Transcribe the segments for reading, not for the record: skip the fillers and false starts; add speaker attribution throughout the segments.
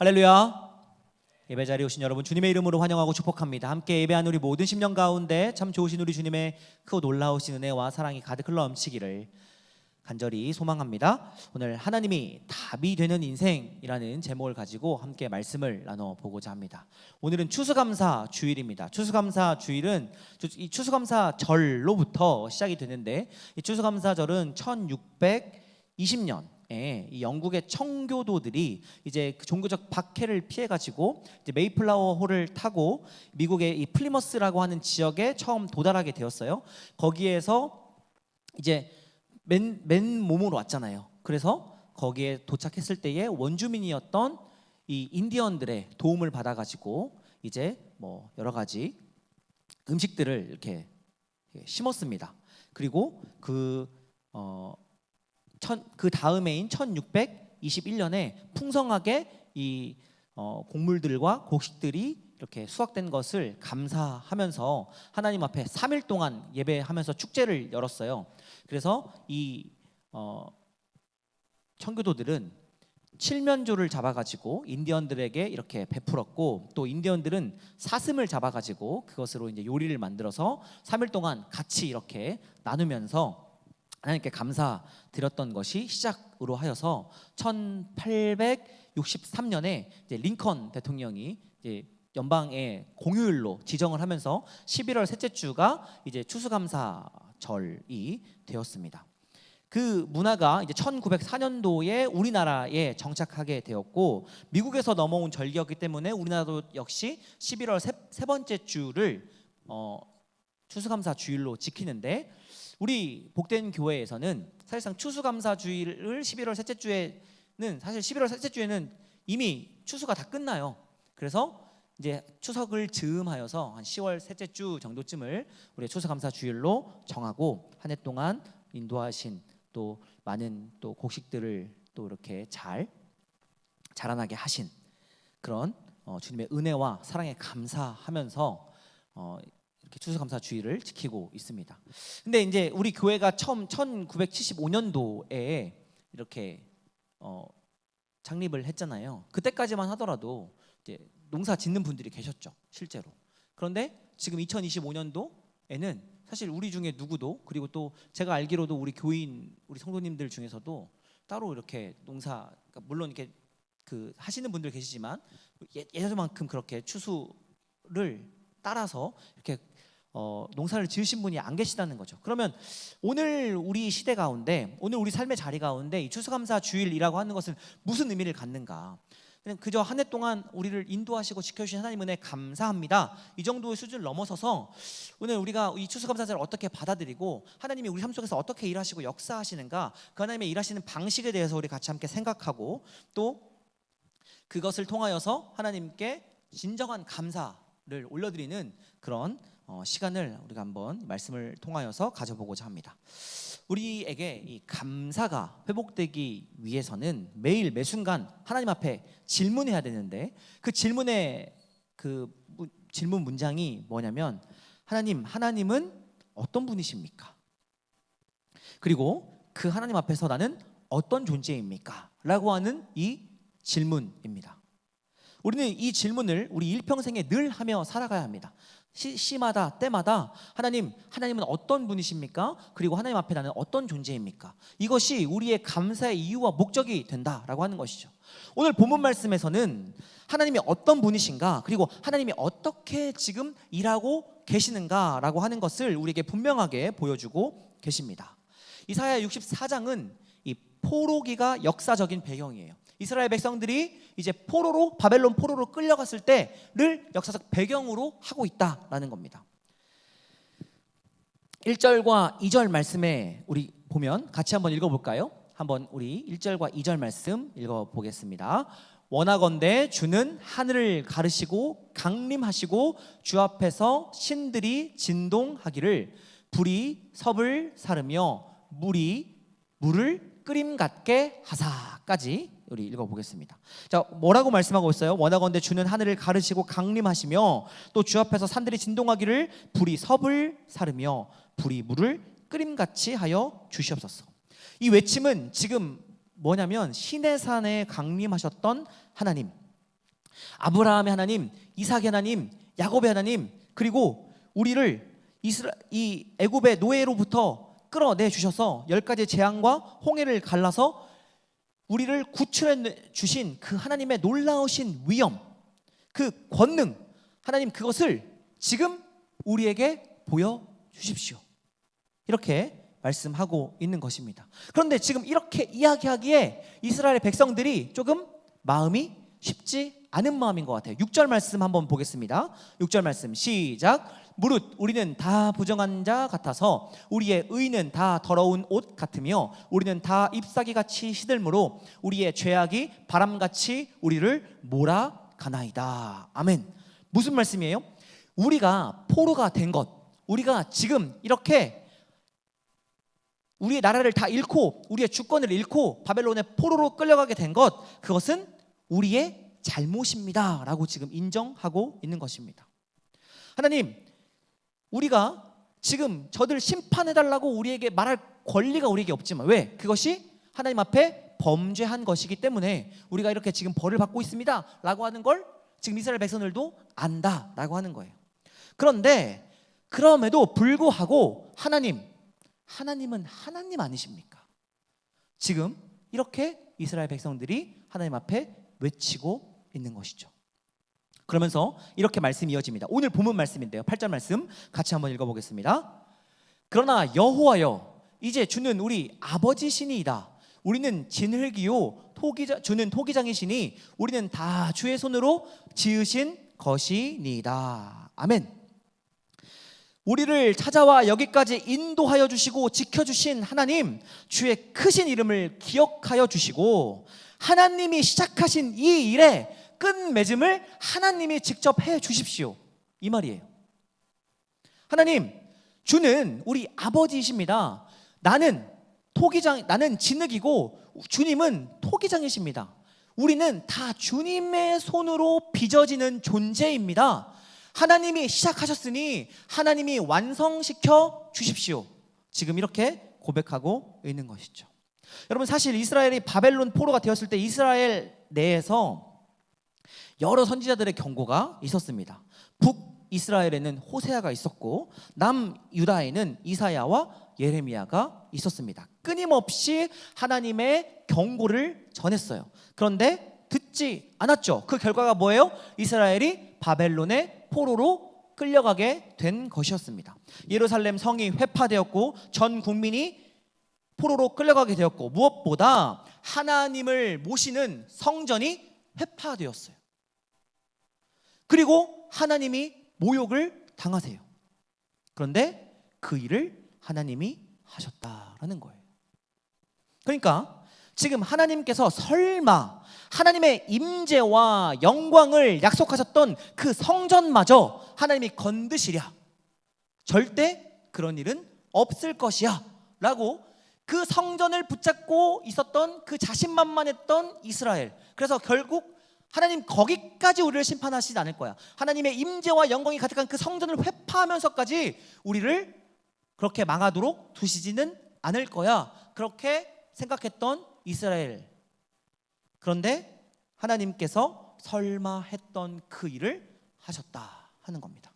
Speaker 1: 할렐루야. 예배 자리에 오신 여러분 주님의 이름으로 환영하고 축복합니다. 함께 예배한 우리 모든 심령 가운데 참 좋으신 우리 주님의 크고 놀라우신 은혜와 사랑이 가득 흘러넘치기를 간절히 소망합니다. 오늘 하나님이 답이 되는 인생이라는 제목을 가지고 함께 말씀을 나눠보고자 합니다. 오늘은 추수감사 주일입니다. 추수감사 주일은 이 추수감사절로부터 시작이 되는데, 이 추수감사절은 1620년 이 영국의 청교도들이 이제 그 종교적 박해를 피해 가지고 이제 메이플라워 호를 타고 미국의 이 플리머스라고 하는 지역에 처음 도달하게 되었어요. 거기에서 이제 맨 몸으로 왔잖아요. 그래서 거기에 도착했을 때에 원주민이었던 이 인디언들의 도움을 받아 가지고 이제 뭐 여러 가지 음식들을 이렇게 심었습니다. 그리고 그 다음해인 1621년에 풍성하게 이 곡물들과 곡식들이 이렇게 수확된 것을 감사하면서 하나님 앞에 3일 동안 예배하면서 축제를 열었어요. 그래서 이 청교도들은 칠면조를 잡아가지고 인디언들에게 이렇게 베풀었고, 또 인디언들은 사슴을 잡아가지고 그것으로 이제 요리를 만들어서 3일 동안 같이 이렇게 나누면서 하나님께 감사드렸던 것이 시작으로 하여서 1863년에 이제 링컨 대통령이 이제 연방의 공휴일로 지정을 하면서 11월 셋째 주가 이제 추수감사절이 되었습니다. 그 문화가 이제 1904년도에 우리나라에 정착하게 되었고, 미국에서 넘어온 절기였기 때문에 우리나라도 역시 11월 세 번째 주를 추수감사 주일로 지키는데, 우리 복된 교회에서는 사실상 추수감사 주일을 11월 셋째 주에는 사실 11월 셋째 주에는 이미 추수가 다 끝나요. 그래서 이제 추석을 즈음하여서 한 10월 셋째 주 정도쯤을 우리 추수감사 주일로 정하고, 한 해 동안 인도하신 또 많은 또 곡식들을 또 이렇게 잘 자라나게 하신 그런 주님의 은혜와 사랑에 감사하면서 이렇게 추수감사 주일을 지키고 있습니다. 근데 이제 우리 교회가 처음 1975년도에 이렇게 창립을 했잖아요. 그때까지만 하더라도 이제 농사 짓는 분들이 계셨죠, 실제로. 그런데 지금 2025년도에는 사실 우리 중에 누구도, 그리고 또 제가 알기로도 우리 교인, 우리 성도님들 중에서도 따로 이렇게 농사, 그러니까 물론 이렇게 그 하시는 분들 계시지만 예전만큼 그렇게 추수를 따라서 이렇게 농사를 지으신 분이 안 계시다는 거죠. 그러면 오늘 우리 시대 가운데, 오늘 우리 삶의 자리 가운데 이 추수감사 주일이라고 하는 것은 무슨 의미를 갖는가? 그냥 그저 한 해 동안 우리를 인도하시고 지켜주신 하나님 은혜 감사합니다, 이 정도의 수준을 넘어서서 오늘 우리가 이 추수감사절을 어떻게 받아들이고 하나님이 우리 삶 속에서 어떻게 일하시고 역사하시는가, 그 하나님의 일하시는 방식에 대해서 우리 같이 함께 생각하고, 또 그것을 통하여서 하나님께 진정한 감사를 올려드리는 그런 시간을 우리가 한번 말씀을 통하여서 가져보고자 합니다. 우리에게 이 감사가 회복되기 위해서는 매일 매순간 하나님 앞에 질문해야 되는데, 그 질문의 질문 문장이 뭐냐면, 하나님은 어떤 분이십니까? 그리고 그 하나님 앞에서 나는 어떤 존재입니까? 라고 하는 이 질문입니다. 우리는 이 질문을 우리 일평생에 늘 하며 살아가야 합니다. 시마다 때마다 하나님은 어떤 분이십니까? 그리고 하나님 앞에 나는 어떤 존재입니까? 이것이 우리의 감사의 이유와 목적이 된다라고 하는 것이죠. 오늘 본문 말씀에서는 하나님이 어떤 분이신가, 그리고 하나님이 어떻게 지금 일하고 계시는가라고 하는 것을 우리에게 분명하게 보여주고 계십니다. 이사야 64장은 이 포로기가 역사적인 배경이에요. 이스라엘 백성들이 이제 바벨론 포로로 끌려갔을 때를 역사적 배경으로 하고 있다라는 겁니다. 1절과 2절 말씀에 우리 보면 같이 한번 읽어볼까요? 한번 우리 1절과 2절 말씀 읽어보겠습니다. 원하건대 주는 하늘을 가르시고 강림하시고 주 앞에서 신들이 진동하기를 불이 섭을 사르며 물이 물을 끓임 같게 하사까지 우리 읽어보겠습니다. 자, 뭐라고 말씀하고 있어요? 원하건대 주는 하늘을 가르시고 강림하시며 또 주 앞에서 산들이 진동하기를 불이 섭을 사르며 불이 물을 끓임같이 하여 주시옵소서. 이 외침은 지금 뭐냐면 시내산에 강림하셨던 하나님, 아브라함의 하나님, 이삭의 하나님, 야곱의 하나님, 그리고 우리를 이 애굽의 노예로부터 끌어내 주셔서 10가지 재앙과 홍해를 갈라서 우리를 구출해 주신 그 하나님의 놀라우신 위엄, 그 권능, 하나님 그것을 지금 우리에게 보여주십시오. 이렇게 말씀하고 있는 것입니다. 그런데 지금 이렇게 이야기하기에 이스라엘 백성들이 조금 마음이 쉽지 않은 마음인 것 같아요. 6절 말씀 한번 보겠습니다. 6절 말씀 시작. 무릇 우리는 다 부정한 자 같아서 우리의 의는 다 더러운 옷 같으며 우리는 다 잎사귀같이 시들므로 우리의 죄악이 바람같이 우리를 몰아가나이다. 아멘. 무슨 말씀이에요? 우리가 포로가 된 것, 우리가 지금 이렇게 우리의 나라를 다 잃고 우리의 주권을 잃고 바벨론의 포로로 끌려가게 된 것, 그것은 우리의 잘못입니다 라고 지금 인정하고 있는 것입니다. 하나님, 우리가 지금 저들 심판해달라고 우리에게 말할 권리가 우리에게 없지만, 왜? 그것이 하나님 앞에 범죄한 것이기 때문에 우리가 이렇게 지금 벌을 받고 있습니다 라고 하는 걸 지금 이스라엘 백성들도 안다 라고 하는 거예요. 그런데 그럼에도 불구하고 하나님은 하나님 아니십니까? 지금 이렇게 이스라엘 백성들이 하나님 앞에 외치고 있는 것이죠. 그러면서 이렇게 말씀이 이어집니다. 오늘 본문 말씀인데요, 8절 말씀 같이 한번 읽어보겠습니다. 그러나 여호와여, 이제 주는 우리 아버지 신이이다. 우리는 진흙이요 주는 토기장이시니 우리는 다 주의 손으로 지으신 것이니이다. 아멘. 우리를 찾아와 여기까지 인도하여 주시고 지켜주신 하나님, 주의 크신 이름을 기억하여 주시고 하나님이 시작하신 이 일에 끝맺음을 하나님이 직접 해 주십시오, 이 말이에요. 하나님, 주는 우리 아버지이십니다. 나는 진흙이고 주님은 토기장이십니다. 우리는 다 주님의 손으로 빚어지는 존재입니다. 하나님이 시작하셨으니 하나님이 완성시켜 주십시오. 지금 이렇게 고백하고 있는 것이죠. 여러분, 사실 이스라엘이 바벨론 포로가 되었을 때 이스라엘 내에서 여러 선지자들의 경고가 있었습니다. 북이스라엘에는 호세아가 있었고 남유다에는 이사야와 예레미야가 있었습니다. 끊임없이 하나님의 경고를 전했어요. 그런데 듣지 않았죠. 그 결과가 뭐예요? 이스라엘이 바벨론의 포로로 끌려가게 된 것이었습니다. 예루살렘 성이 회파되었고 전 국민이 포로로 끌려가게 되었고, 무엇보다 하나님을 모시는 성전이 회파되었어요. 그리고 하나님이 모욕을 당하세요. 그런데 그 일을 하나님이 하셨다라는 거예요. 그러니까 지금 하나님께서 설마 하나님의 임재와 영광을 약속하셨던 그 성전마저 하나님이 건드시랴, 절대 그런 일은 없을 것이야 라고 그 성전을 붙잡고 있었던 그 자신만만했던 이스라엘, 그래서 결국 하나님 거기까지 우리를 심판하시지 않을 거야, 하나님의 임재와 영광이 가득한 그 성전을 회파하면서까지 우리를 그렇게 망하도록 두시지는 않을 거야, 그렇게 생각했던 이스라엘. 그런데 하나님께서 설마 했던 그 일을 하셨다 하는 겁니다.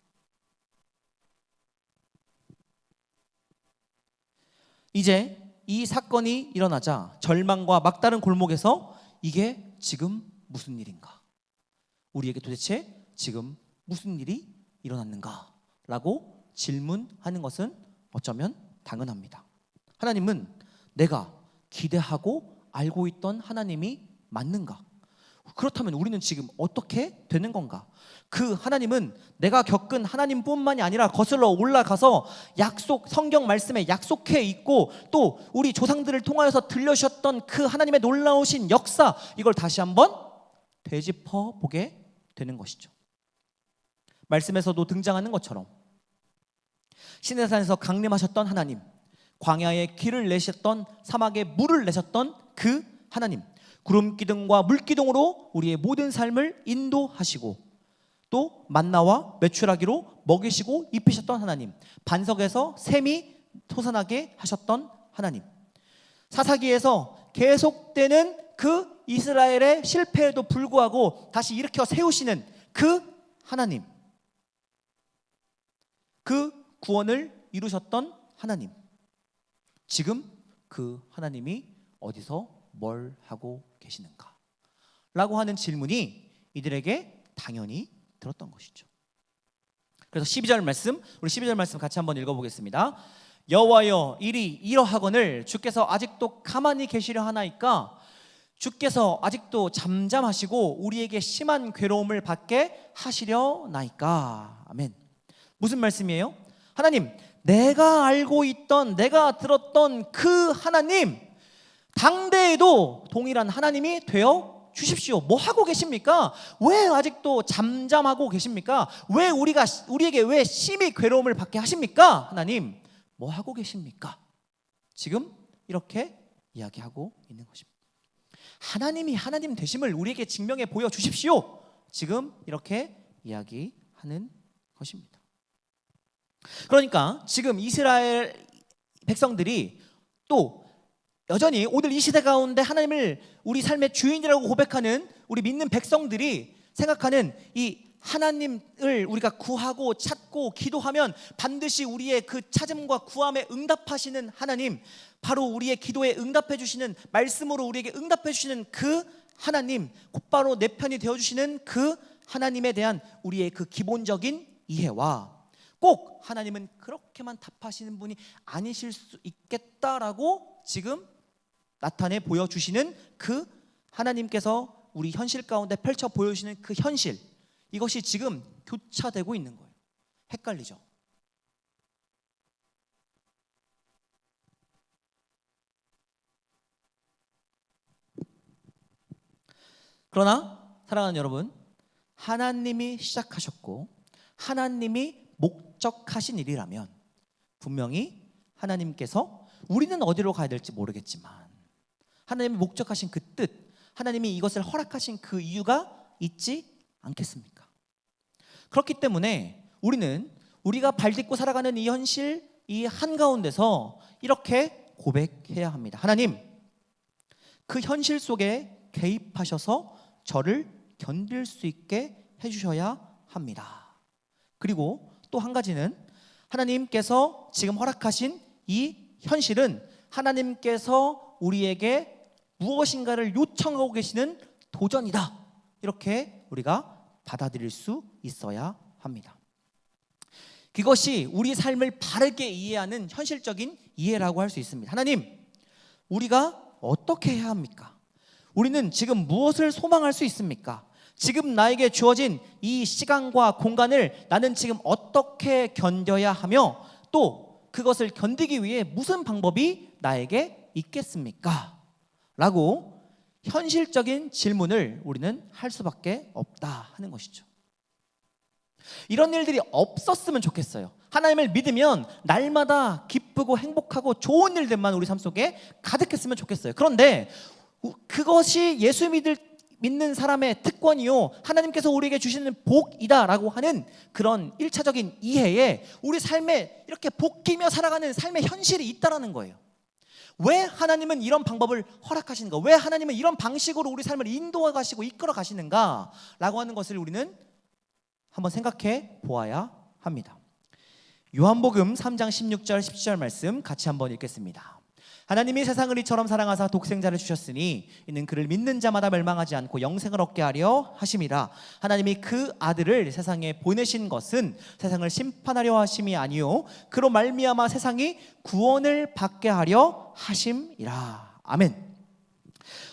Speaker 1: 이제 이 사건이 일어나자 절망과 막다른 골목에서 이게 지금 무슨 일인가? 우리에게 도대체 지금 무슨 일이 일어났는가? 라고 질문하는 것은 어쩌면 당연합니다. 하나님은 내가 기대하고 알고 있던 하나님이 맞는가? 그렇다면 우리는 지금 어떻게 되는 건가? 그 하나님은 내가 겪은 하나님뿐만이 아니라 거슬러 올라가서 성경 말씀에 약속해 있고 또 우리 조상들을 통하여서 들려주셨던 그 하나님의 놀라우신 역사, 이걸 다시 한번 되짚어 보게 되는 것이죠. 말씀에서도 등장하는 것처럼 시내산에서 강림하셨던 하나님, 광야에 길을 내셨던, 사막에 물을 내셨던 그 하나님, 구름 기둥과 물 기둥으로 우리의 모든 삶을 인도하시고 또 만나와 메추라기로 먹이시고 입히셨던 하나님, 반석에서 샘이 솟아나게 하셨던 하나님, 사사기에서 계속되는 그 이스라엘의 실패에도 불구하고 다시 일으켜 세우시는 그 하나님, 그 구원을 이루셨던 하나님, 지금 그 하나님이 어디서 뭘 하고 계시는가? 라고 하는 질문이 이들에게 당연히 들었던 것이죠. 그래서 12절 말씀, 우리 12절 말씀 같이 한번 읽어보겠습니다. 여호와여, 일이 이러하거늘 주께서 아직도 가만히 계시려 하나이까? 주께서 아직도 잠잠하시고 우리에게 심한 괴로움을 받게 하시려나이까? 아멘. 무슨 말씀이에요? 하나님, 내가 알고 있던, 내가 들었던 그 하나님, 당대에도 동일한 하나님이 되어 주십시오. 뭐 하고 계십니까? 왜 아직도 잠잠하고 계십니까? 왜 우리에게 왜 심히 괴로움을 받게 하십니까? 하나님, 뭐 하고 계십니까? 지금 이렇게 이야기하고 있는 것입니다. 하나님이 하나님 되심을 우리에게 증명해 보여 주십시오. 지금 이렇게 이야기하는 것입니다. 그러니까 지금 이스라엘 백성들이 또 여전히 오늘 이 시대 가운데 하나님을 우리 삶의 주인이라고 고백하는 우리 믿는 백성들이 생각하는 이 하나님을 우리가 구하고 찾고 기도하면 반드시 우리의 그 찾음과 구함에 응답하시는 하나님, 바로 우리의 기도에 응답해 주시는, 말씀으로 우리에게 응답해 주시는 그 하나님, 곧바로 내 편이 되어주시는 그 하나님에 대한 우리의 그 기본적인 이해와 꼭 하나님은 그렇게만 답하시는 분이 아니실 수 있겠다라고 지금 나타내 보여주시는 그 하나님께서 우리 현실 가운데 펼쳐 보여주시는 그 현실, 이것이 지금 교차되고 있는 거예요. 헷갈리죠? 그러나 사랑하는 여러분, 하나님이 시작하셨고 하나님이 목적하신 일이라면 분명히 하나님께서, 우리는 어디로 가야 될지 모르겠지만 하나님이 목적하신 그 뜻, 하나님이 이것을 허락하신 그 이유가 있지 않겠습니까? 그렇기 때문에 우리는 우리가 발딛고 살아가는 이 현실, 이 한가운데서 이렇게 고백해야 합니다. 하나님, 그 현실 속에 개입하셔서 저를 견딜 수 있게 해주셔야 합니다. 그리고 또 한 가지는, 하나님께서 지금 허락하신 이 현실은 하나님께서 우리에게 무엇인가를 요청하고 계시는 도전이다, 이렇게 우리가 받아들일 수 있어야 합니다. 그것이 우리 삶을 바르게 이해하는 현실적인 이해라고 할 수 있습니다. 하나님, 우리가 어떻게 해야 합니까? 우리는 지금 무엇을 소망할 수 있습니까? 지금 나에게 주어진 이 시간과 공간을 나는 지금 어떻게 견뎌야 하며, 또 그것을 견디기 위해 무슨 방법이 나에게 있겠습니까? 라고 현실적인 질문을 우리는 할 수밖에 없다 하는 것이죠. 이런 일들이 없었으면 좋겠어요. 하나님을 믿으면 날마다 기쁘고 행복하고 좋은 일들만 우리 삶 속에 가득했으면 좋겠어요. 그런데 그것이 예수 믿는 사람의 특권이요, 하나님께서 우리에게 주시는 복이다라고 하는 그런 1차적인 이해에 우리 삶에 이렇게 복기며 살아가는 삶의 현실이 있다라는 거예요. 왜 하나님은 이런 방법을 허락하시는가? 왜 하나님은 이런 방식으로 우리 삶을 인도해 가시고 이끌어 가시는가? 라고 하는 것을 우리는 한번 생각해 보아야 합니다. 요한복음 3장 16절 17절 말씀 같이 한번 읽겠습니다. 하나님이 세상을 이처럼 사랑하사 독생자를 주셨으니 이는 그를 믿는 자마다 멸망하지 않고 영생을 얻게 하려 하심이라. 하나님이 그 아들을 세상에 보내신 것은 세상을 심판하려 하심이 아니요 그로 말미암아 세상이 구원을 받게 하려 하심이라. 아멘.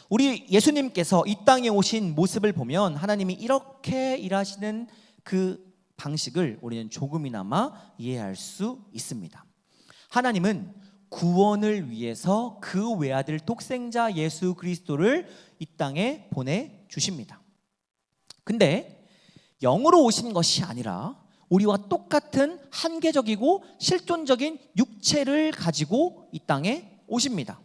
Speaker 1: 우리 예수님께서 이 땅에 오신 모습을 보면 하나님이 이렇게 일하시는 그 방식을 우리는 조금이나마 이해할 수 있습니다. 하나님은 구원을 위해서 그 외아들 독생자 예수 그리스도를 이 땅에 보내주십니다. 근데 영으로 오신 것이 아니라 우리와 똑같은 한계적이고 실존적인 육체를 가지고 이 땅에 오십니다.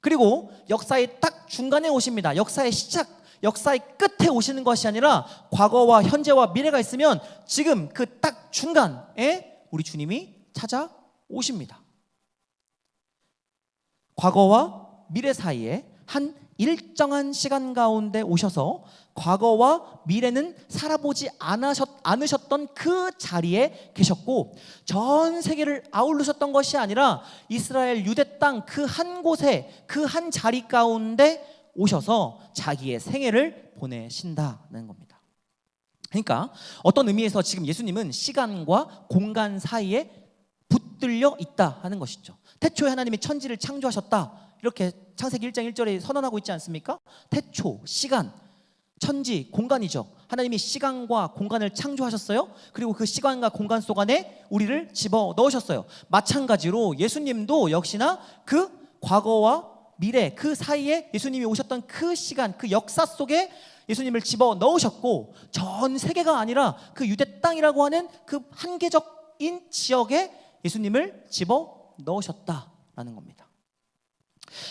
Speaker 1: 그리고 역사의 딱 중간에 오십니다. 역사의 시작, 역사의 끝에 오시는 것이 아니라 과거와 현재와 미래가 있으면 지금 그 딱 중간에 우리 주님이 찾아오십니다. 과거와 미래 사이에 한 일정한 시간 가운데 오셔서 과거와 미래는 살아보지 않으셨던 그 자리에 계셨고, 전 세계를 아울르셨던 것이 아니라 이스라엘 유대 땅 그 한 곳에, 그 한 자리 가운데 오셔서 자기의 생애를 보내신다는 겁니다. 그러니까 어떤 의미에서 지금 예수님은 시간과 공간 사이에 붙들려 있다 하는 것이죠. 태초에 하나님이 천지를 창조하셨다, 이렇게 창세기 1장 1절에 선언하고 있지 않습니까? 태초, 시간, 천지, 공간이죠. 하나님이 시간과 공간을 창조하셨어요. 그리고 그 시간과 공간 속 안에 우리를 집어 넣으셨어요. 마찬가지로 예수님도 역시나 그 과거와 미래 그 사이에 예수님이 오셨던 그 시간, 그 역사 속에 예수님을 집어 넣으셨고, 전 세계가 아니라 그 유대 땅이라고 하는 그 한계적인 지역에 예수님을 집어 넣으셨다라는 겁니다.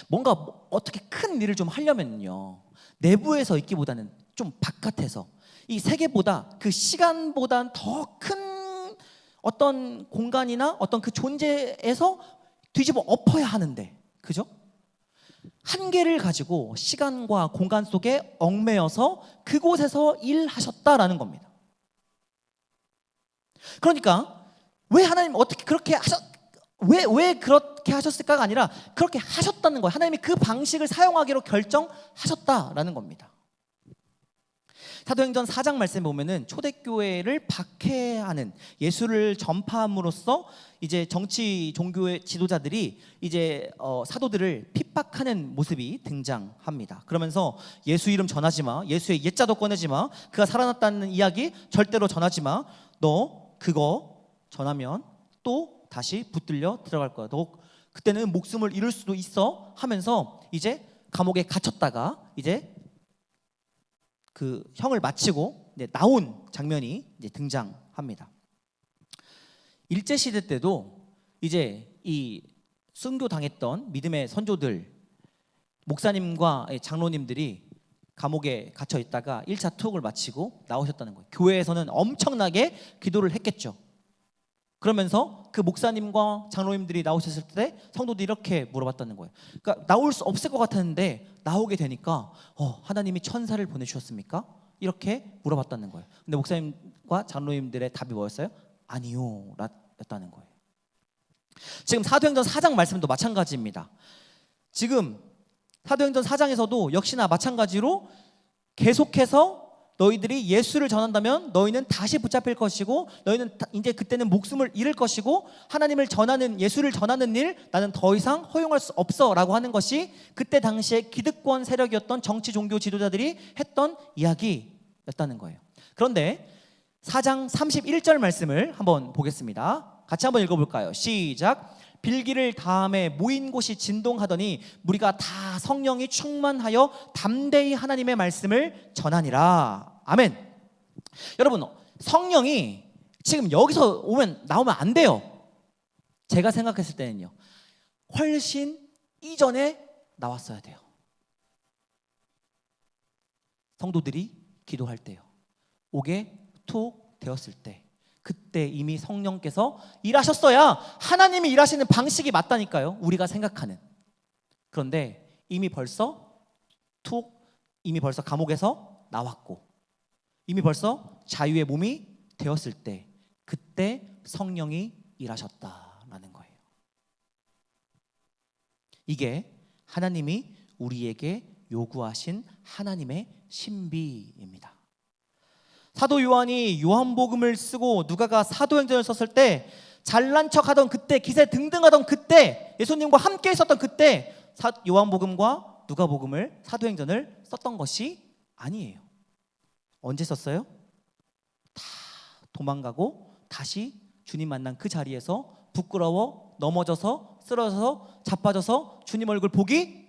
Speaker 1: 뭔가 어떻게 큰 일을 좀 하려면요, 내부에서 있기보다는 좀 바깥에서, 이 세계보다 그 시간보다 더 큰 어떤 공간이나 어떤 그 존재에서 뒤집어 엎어야 하는데, 그죠? 한계를 가지고 시간과 공간 속에 얽매여서 그곳에서 일하셨다라는 겁니다. 그러니까 왜 하나님 어떻게 그렇게 왜 그렇게 하셨을까가 아니라 그렇게 하셨다는 거예요. 하나님이 그 방식을 사용하기로 결정하셨다라는 겁니다. 사도행전 4장 말씀에 보면은 초대교회를 박해하는, 예수를 전파함으로써 이제 정치 종교의 지도자들이 이제 사도들을 핍박하는 모습이 등장합니다. 그러면서 예수 이름 전하지 마, 예수의 옛자도 꺼내지 마, 그가 살아났다는 이야기 절대로 전하지 마, 너 그거 전하면 또 다시 붙들려 들어갈 거야, 너 그때는 목숨을 잃을 수도 있어 하면서 이제 감옥에 갇혔다가 이제 그 형을 마치고 나온 장면이 이제 등장합니다. 일제 시대 때도 이제 이 순교 당했던 믿음의 선조들, 목사님과 장로님들이 감옥에 갇혀 있다가 1차 투옥을 마치고 나오셨다는 거예요. 교회에서는 엄청나게 기도를 했겠죠. 그러면서 그 목사님과 장로님들이 나오셨을 때 성도들이 이렇게 물어봤다는 거예요. 그러니까 나올 수 없을 것 같았는데 나오게 되니까 하나님이 천사를 보내주셨습니까? 이렇게 물어봤다는 거예요. 근데 목사님과 장로님들의 답이 뭐였어요? 아니요 였다는 거예요. 지금 사도행전 4장 말씀도 마찬가지입니다. 지금 사도행전 4장에서도 역시나 마찬가지로 계속해서 너희들이 예수를 전한다면 너희는 다시 붙잡힐 것이고, 너희는 이제 그때는 목숨을 잃을 것이고, 하나님을 전하는, 예수를 전하는 일 나는 더 이상 허용할 수 없어 라고 하는 것이 그때 당시에 기득권 세력이었던 정치 종교 지도자들이 했던 이야기였다는 거예요. 그런데 4장 31절 말씀을 한번 보겠습니다. 같이 한번 읽어볼까요? 시작. 빌기를 다음에 모인 곳이 진동하더니 무리가 다 성령이 충만하여 담대히 하나님의 말씀을 전하니라. 아멘. 여러분, 성령이 지금 여기서 나오면 안 돼요. 제가 생각했을 때는요, 훨씬 이전에 나왔어야 돼요. 성도들이 기도할 때요, 옥에 툭 되었을 때, 그때 이미 성령께서 일하셨어야 하나님이 일하시는 방식이 맞다니까요, 우리가 생각하는. 그런데 이미 벌써 감옥에서 나왔고, 이미 벌써 자유의 몸이 되었을 때, 그때 성령이 일하셨다라는 거예요. 이게 하나님이 우리에게 요구하신 하나님의 신비입니다. 사도 요한이 요한복음을 쓰고 누가가 사도행전을 썼을 때 잘난 척하던 그때, 기세 등등하던 그때, 예수님과 함께 있었던 그때 요한복음과 누가복음을, 사도행전을 썼던 것이 아니에요. 언제 썼어요? 다 도망가고 다시 주님 만난 그 자리에서 부끄러워 넘어져서 쓰러져서 자빠져서 주님 얼굴 보기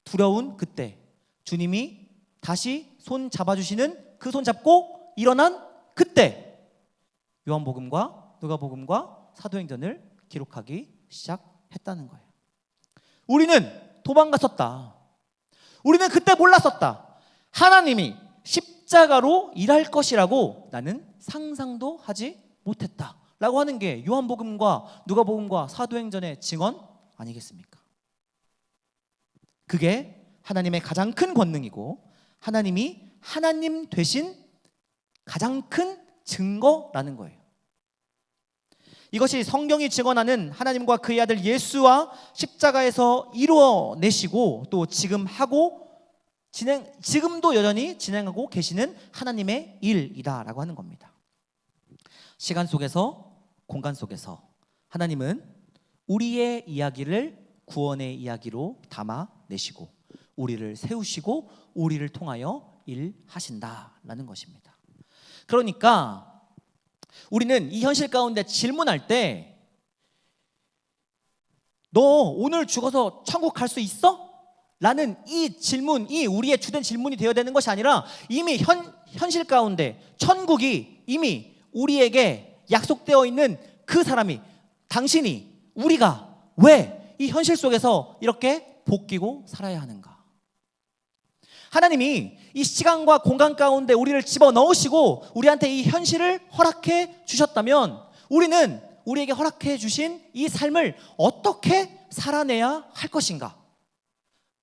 Speaker 1: 두려운 그때, 주님이 다시 손 잡아주시는 그 손 잡고 일어난 그때, 요한복음과 누가복음과 사도행전을 기록하기 시작했다는 거예요. 우리는 도망갔었다. 우리는 그때 몰랐었다. 하나님이 십자가로 일할 것이라고 나는 상상도 하지 못했다 라고 하는 게 요한복음과 누가복음과 사도행전의 증언 아니겠습니까? 그게 하나님의 가장 큰 권능이고 하나님이 하나님 되신 가장 큰 증거라는 거예요. 이것이 성경이 증언하는 하나님과 그의 아들 예수와 십자가에서 이루어내시고 또 지금도 여전히 진행하고 계시는 하나님의 일이다라고 하는 겁니다. 시간 속에서 공간 속에서 하나님은 우리의 이야기를 구원의 이야기로 담아내시고 우리를 세우시고 우리를 통하여 일하신다라는 것입니다. 그러니까 우리는 이 현실 가운데 질문할 때 너 오늘 죽어서 천국 갈 수 있어? 라는 이 질문이 우리의 주된 질문이 되어야 되는 것이 아니라 이미 현실 가운데 천국이 이미 우리에게 약속되어 있는 그 사람이 당신이 우리가 왜 이 현실 속에서 이렇게 복귀고 살아야 하는가? 하나님이 이 시간과 공간 가운데 우리를 집어넣으시고 우리한테 이 현실을 허락해 주셨다면 우리는 우리에게 허락해 주신 이 삶을 어떻게 살아내야 할 것인가?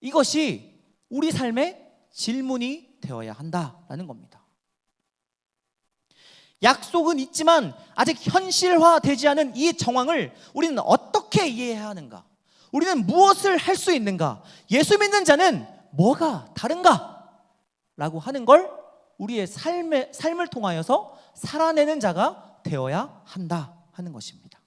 Speaker 1: 이것이 우리 삶의 질문이 되어야 한다라는 겁니다. 약속은 있지만 아직 현실화되지 않은 이 정황을 우리는 어떻게 이해해야 하는가? 우리는 무엇을 할 수 있는가? 예수 믿는 자는 뭐가 다른가? 라고 하는 걸 우리의 삶을 통하여서 살아내는 자가 되어야 한다 하는 것입니다.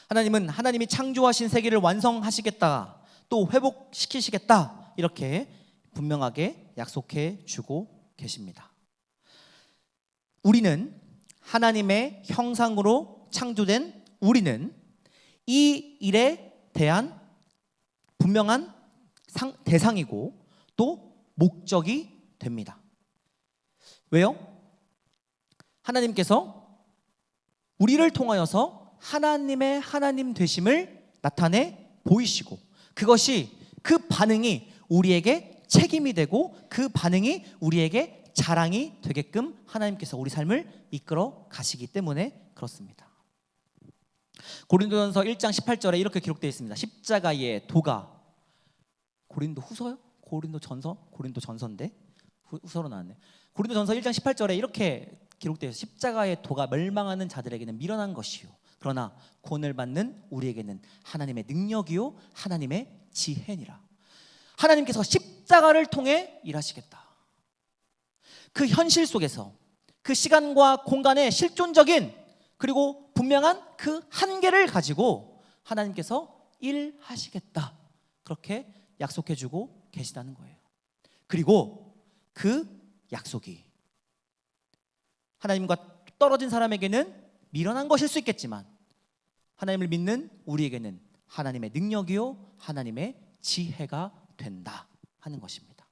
Speaker 1: 하나님은 하나님이 창조하신 세계를 완성하시겠다, 또 회복시키시겠다 이렇게 분명하게 약속해 주고 계십니다. 우리는 하나님의 형상으로 창조된 우리는 이 일에 대한 분명한 대상이고 또 목적이 됩니다. 왜요? 하나님께서 우리를 통하여서 하나님의 하나님 되심을 나타내 보이시고 그것이 그 반응이 우리에게 책임이 되고 그 반응이 우리에게 자랑이 되게끔 하나님께서 우리 삶을 이끌어 가시기 때문에 그렇습니다. 고린도전서 1장 18절에 이렇게 기록되어 있습니다. 십자가의 도가 고린도후서요? 고린도전서인데 후서로 나왔네. 고린도전서 1장 18절에 이렇게 기록되어 있어요. 십자가의 도가 멸망하는 자들에게는 미련한 것이요 그러나 구원을 받는 우리에게는 하나님의 능력이요 하나님의 지혜니라. 하나님께서 십자가를 통해 일하시겠다. 그 현실 속에서 그 시간과 공간의 실존적인 그리고 분명한 그 한계를 가지고 하나님께서 일하시겠다. 그렇게 약속해주고 계시다는 거예요. 그리고 그 약속이 하나님과 떨어진 사람에게는 미련한 것일 수 있겠지만 하나님을 믿는 우리에게는 하나님의 능력이요 하나님의 지혜가 된다 하는 것입니다.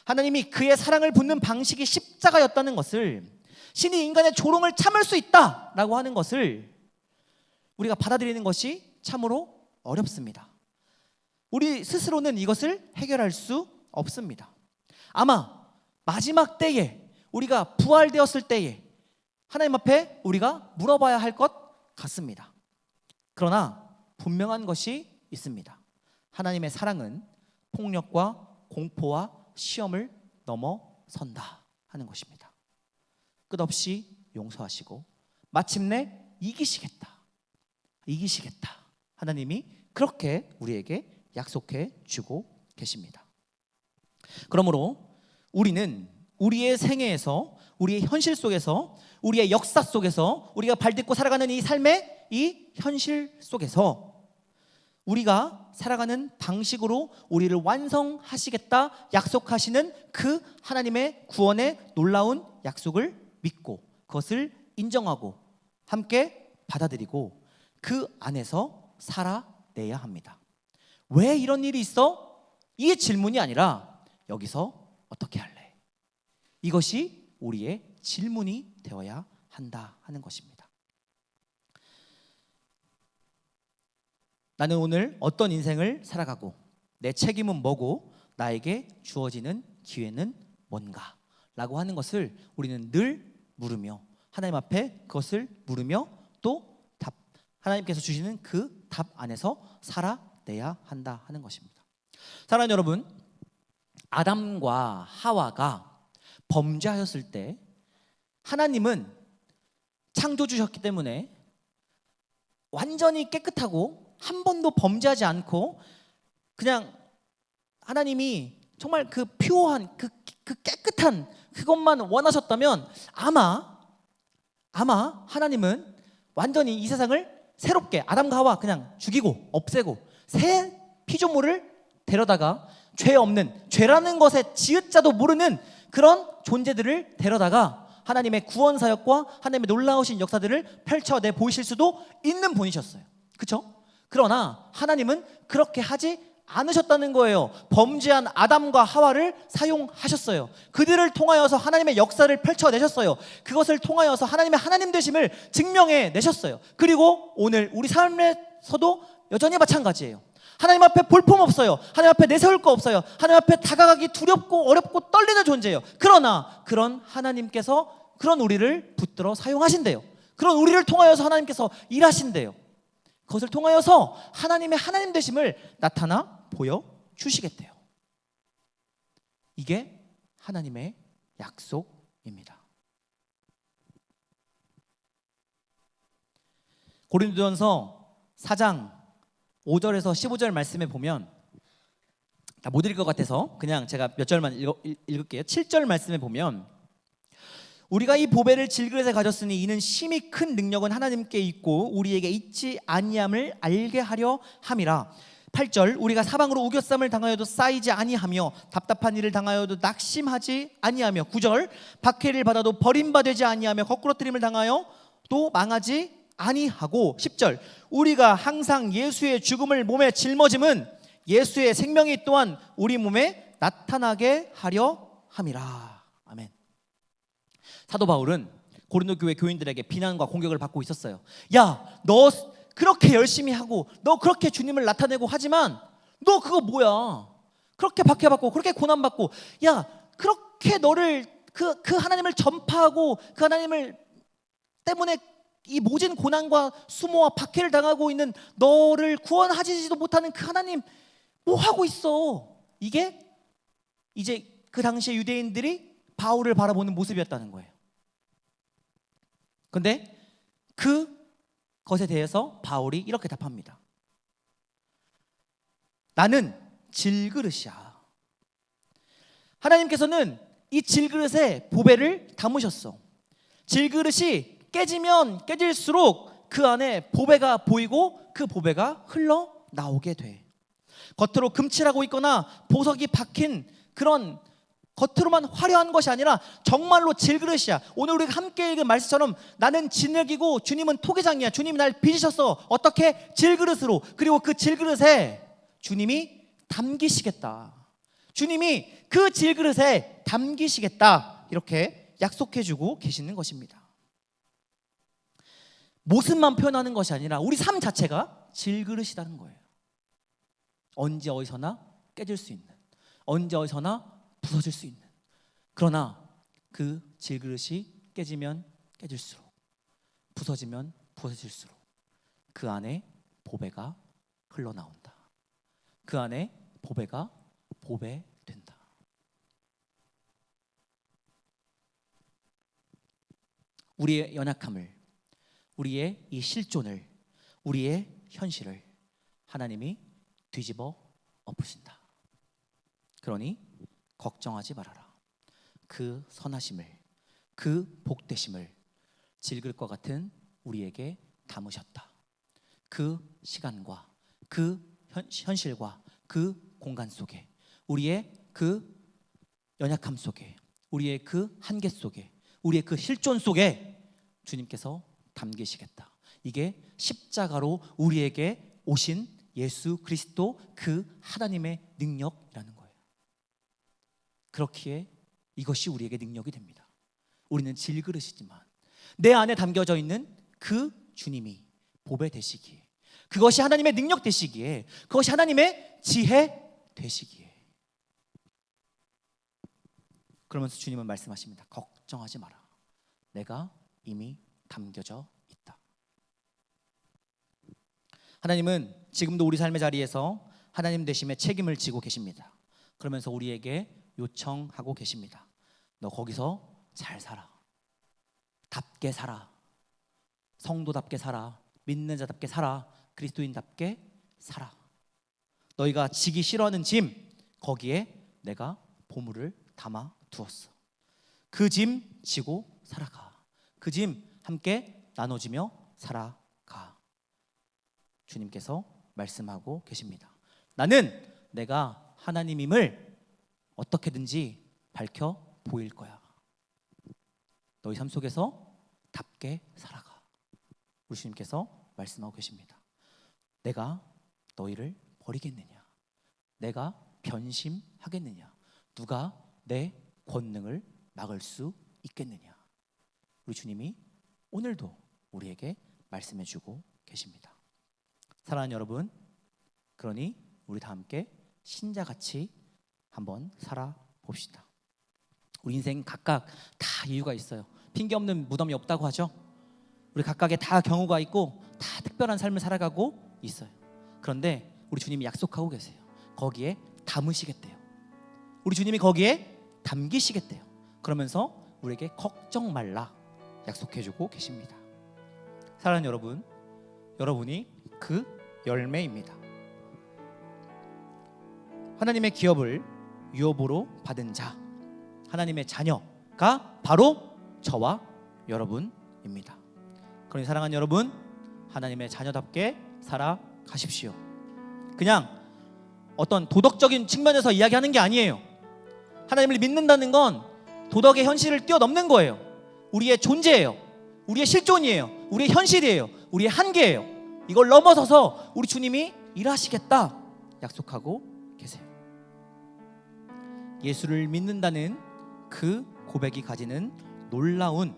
Speaker 1: 하나님이 그의 사랑을 붓는 방식이 십자가였다는 것을, 신이 인간의 조롱을 참을 수 있다라고 하는 것을 우리가 받아들이는 것이 참으로 어렵습니다. 우리 스스로는 이것을 해결할 수 없습니다. 아마 마지막 때에 우리가 부활되었을 때에 하나님 앞에 우리가 물어봐야 할 것 같습니다. 그러나 분명한 것이 있습니다. 하나님의 사랑은 폭력과 공포와 시험을 넘어선다 하는 것입니다. 끝없이 용서하시고 마침내 이기시겠다. 하나님이 그렇게 우리에게 약속해 주고 계십니다. 그러므로 우리는 우리의 생애에서, 우리의 현실 속에서, 우리의 역사 속에서, 우리가 발딛고 살아가는 이 삶의 이 현실 속에서 우리가 살아가는 방식으로 우리를 완성하시겠다 약속하시는 그 하나님의 구원의 놀라운 약속을 믿고 그것을 인정하고 함께 받아들이고 그 안에서 살아내야 합니다. 왜 이런 일이 있어? 이 질문이 아니라 여기서 어떻게 할래? 이것이 우리의 질문이 되어야 한다 하는 것입니다. 나는 오늘 어떤 인생을 살아가고 내 책임은 뭐고 나에게 주어지는 기회는 뭔가? 라고 하는 것을 우리는 늘 물으며 하나님 앞에 그것을 물으며 또 하나님께서 주시는 그 답 안에서 살아내야 한다 하는 것입니다. 사랑하는 여러분, 아담과 하와가 범죄하였을 때 하나님은 창조주셨기 때문에 완전히 깨끗하고 한 번도 범죄하지 않고 그냥 하나님이 정말 그 퓨어한 그 깨끗한 그것만 원하셨다면 아마 하나님은 완전히 이 세상을 새롭게 아담과 하와 그냥 죽이고 없애고 새 피조물을 데려다가 죄 없는, 죄라는 것의 지읒자도 모르는 그런 존재들을 데려다가 하나님의 구원 사역과 하나님의 놀라우신 역사들을 펼쳐내 보이실 수도 있는 분이셨어요. 그렇죠? 그러나 하나님은 그렇게 하지 않으셨다는 거예요. 범죄한 아담과 하와를 사용하셨어요. 그들을 통하여서 하나님의 역사를 펼쳐내셨어요. 그것을 통하여서 하나님의 하나님 되심을 증명해 내셨어요. 그리고 오늘 우리 삶에서도 여전히 마찬가지예요. 하나님 앞에 볼품없어요. 하나님 앞에 내세울 거 없어요. 하나님 앞에 다가가기 두렵고 어렵고 떨리는 존재예요. 그러나 그런 하나님께서 그런 우리를 붙들어 사용하신대요. 그런 우리를 통하여서 하나님께서 일하신대요. 그것을 통하여서 하나님의 하나님 되심을 나타나 보여주시겠대요. 이게 하나님의 약속입니다. 고린도전서 4장 5절에서 15절 말씀에 보면 다 못 읽을 것 같아서 그냥 제가 몇 절만 읽을게요. 7절 말씀에 보면 우리가 이 보배를 질그릇에 가졌으니 이는 심히 큰 능력은 하나님께 있고 우리에게 있지 아니함을 알게 하려 함이라. 8절 우리가 사방으로 우겨쌈을 당하여도 쌓이지 아니하며 답답한 일을 당하여도 낙심하지 아니하며 9절 박해를 받아도 버림받지 아니하며 거꾸러뜨림을 당하여 또 망하지 아니하고 10절 우리가 항상 예수의 죽음을 몸에 짊어짐은 예수의 생명이 또한 우리 몸에 나타나게 하려 함이라. 아멘. 사도 바울은 고린도 교회 교인들에게 비난과 공격을 받고 있었어요. 야, 너 그렇게 열심히 하고 너 그렇게 주님을 나타내고 하지만 너 그거 뭐야? 그렇게 박해받고 그렇게 고난받고 야 그렇게 너를 그 하나님을 전파하고 그 하나님을 때문에 이 모진 고난과 수모와 박해를 당하고 있는 너를 구원하지도 못하는 그 하나님 뭐 하고 있어? 이게 이제 그 당시에 유대인들이 바울을 바라보는 모습이었다는 거예요. 근데 그 것에 대해서 바울이 이렇게 답합니다. 나는 질그릇이야. 하나님께서는 이 질그릇에 보배를 담으셨어. 질그릇이 깨지면 깨질수록 그 안에 보배가 보이고 그 보배가 흘러나오게 돼. 겉으로 금칠하고 있거나 보석이 박힌 그런 겉으로만 화려한 것이 아니라 정말로 질그릇이야. 오늘 우리가 함께 읽은 말씀처럼 나는 진흙이고 주님은 토기장이야. 주님이 날 빚으셨어. 어떻게? 질그릇으로. 그리고 그 질그릇에 주님이 담기시겠다. 주님이 그 질그릇에 담기시겠다. 이렇게 약속해주고 계시는 것입니다. 모습만 표현하는 것이 아니라 우리 삶 자체가 질그릇이라는 거예요. 언제 어디서나 깨질 수 있는, 언제 어디서나 부서질 수 있는. 그러나 그 질그릇이 깨지면 깨질수록, 부서지면 부서질수록 그 안에 보배가 흘러나온다. 그 안에 보배가 보배된다. 우리의 연약함을, 우리의 이 실존을, 우리의 현실을 하나님이 뒤집어 엎으신다. 그러니 걱정하지 말아라. 그 선하심을, 그 복되심을 질그릇과 같은 우리에게 담으셨다. 그 시간과 그 현실과 그 공간 속에, 우리의 그 연약함 속에, 우리의 그 한계 속에, 우리의 그 실존 속에 주님께서 담기시겠다. 이게 십자가로 우리에게 오신 예수 그리스도 그 하나님의 능력이라는 거예요. 그렇기에 이것이 우리에게 능력이 됩니다. 우리는 질그릇이지만 내 안에 담겨져 있는 그 주님이 보배 되시기에, 그것이 하나님의 능력 되시기에, 그것이 하나님의 지혜 되시기에, 그러면서 주님은 말씀하십니다. 걱정하지 마라. 내가 이미 담겨져 있다. 하나님은 지금도 우리 삶의 자리에서 하나님 되심의 책임을 지고 계십니다. 그러면서 우리에게 요청하고 계십니다. 너 거기서 잘 살아. 답게 살아. 성도답게 살아. 믿는 자답게 살아. 그리스도인답게 살아. 너희가 지기 싫어하는 짐, 거기에 내가 보물을 담아 두었어. 그 짐 지고 살아가. 그 짐 함께 나눠지며 살아가. 주님께서 말씀하고 계십니다. 나는 내가 하나님임을 어떻게든지 밝혀 보일 거야. 너희 삶 속에서 답게 살아가. 우리 주님께서 말씀하고 계십니다. 내가 너희를 버리겠느냐? 내가 변심하겠느냐? 누가 내 권능을 막을 수 있겠느냐? 우리 주님이 오늘도 우리에게 말씀해 주고 계십니다. 사랑하는 여러분, 그러니 우리 다 함께 신자같이 한번 살아봅시다. 우리 인생 각각 다 이유가 있어요. 핑계 없는 무덤이 없다고 하죠. 우리 각각의 다 경우가 있고 다 특별한 삶을 살아가고 있어요. 그런데 우리 주님이 약속하고 계세요. 거기에 담으시겠대요. 우리 주님이 거기에 담기시겠대요. 그러면서 우리에게 걱정 말라 약속해주고 계십니다. 사랑하는 여러분, 여러분이 그 열매입니다. 하나님의 기업을 유업으로 받은 자, 하나님의 자녀가 바로 저와 여러분입니다. 그러니 사랑하는 여러분, 하나님의 자녀답게 살아가십시오. 그냥 어떤 도덕적인 측면에서 이야기하는 게 아니에요. 하나님을 믿는다는 건 도덕의 현실을 뛰어넘는 거예요. 우리의 존재예요. 우리의 실존이에요. 우리의 현실이에요. 우리의 한계예요. 이걸 넘어서서 우리 주님이 일하시겠다 약속하고 계세요. 예수를 믿는다는 그 고백이 가지는 놀라운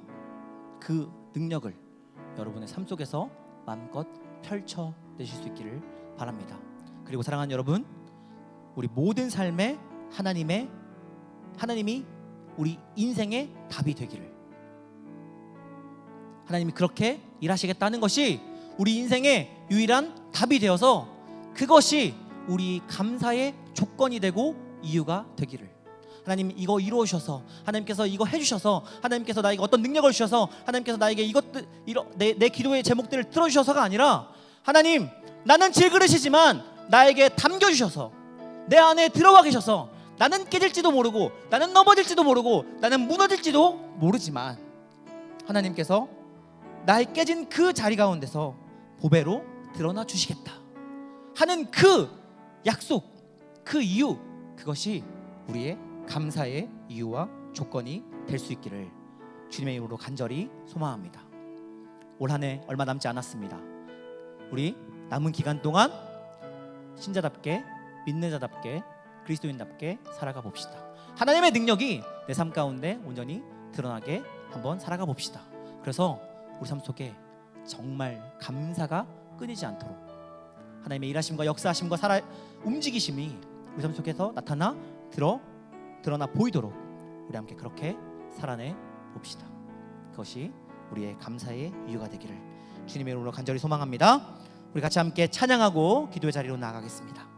Speaker 1: 그 능력을 여러분의 삶 속에서 마음껏 펼쳐내실 수 있기를 바랍니다. 그리고 사랑하는 여러분, 우리 모든 삶에 하나님이 우리 인생의 답이 되기를, 하나님이 그렇게 일하시겠다는 것이 우리 인생의 유일한 답이 되어서 그것이 우리 감사의 조건이 되고 이유가 되기를, 하나님 이거 이루어주셔서, 하나님께서 이거 해주셔서, 하나님께서 나에게 어떤 능력을 주셔서, 하나님께서 나에게 이것들 내 기도의 제목들을 들어주셔서가 아니라, 하나님 나는 질그릇이지만 나에게 담겨주셔서 내 안에 들어와 계셔서 나는 깨질지도 모르고, 나는 넘어질지도 모르고, 나는 무너질지도 모르지만 하나님께서 나의 깨진 그 자리 가운데서 보배로 드러나 주시겠다 하는 그 약속, 그 이유, 그것이 우리의 감사의 이유와 조건이 될 수 있기를 주님의 이름으로 간절히 소망합니다. 올 한 해 얼마 남지 않았습니다. 우리 남은 기간 동안 신자답게, 믿는 자답게, 그리스도인답게 살아가 봅시다. 하나님의 능력이 내 삶 가운데 온전히 드러나게 한번 살아가 봅시다. 그래서 우리 삶 속에 정말 감사가 끊이지 않도록 하나님의 일하심과 역사하심과 살아 움직이심이 우리 삶 속에서 나타나 드러나 보이도록 우리 함께 그렇게 살아내 봅시다. 그것이 우리의 감사의 이유가 되기를 주님의 이름으로 간절히 소망합니다. 우리 같이 함께 찬양하고 기도의 자리로 나아가겠습니다.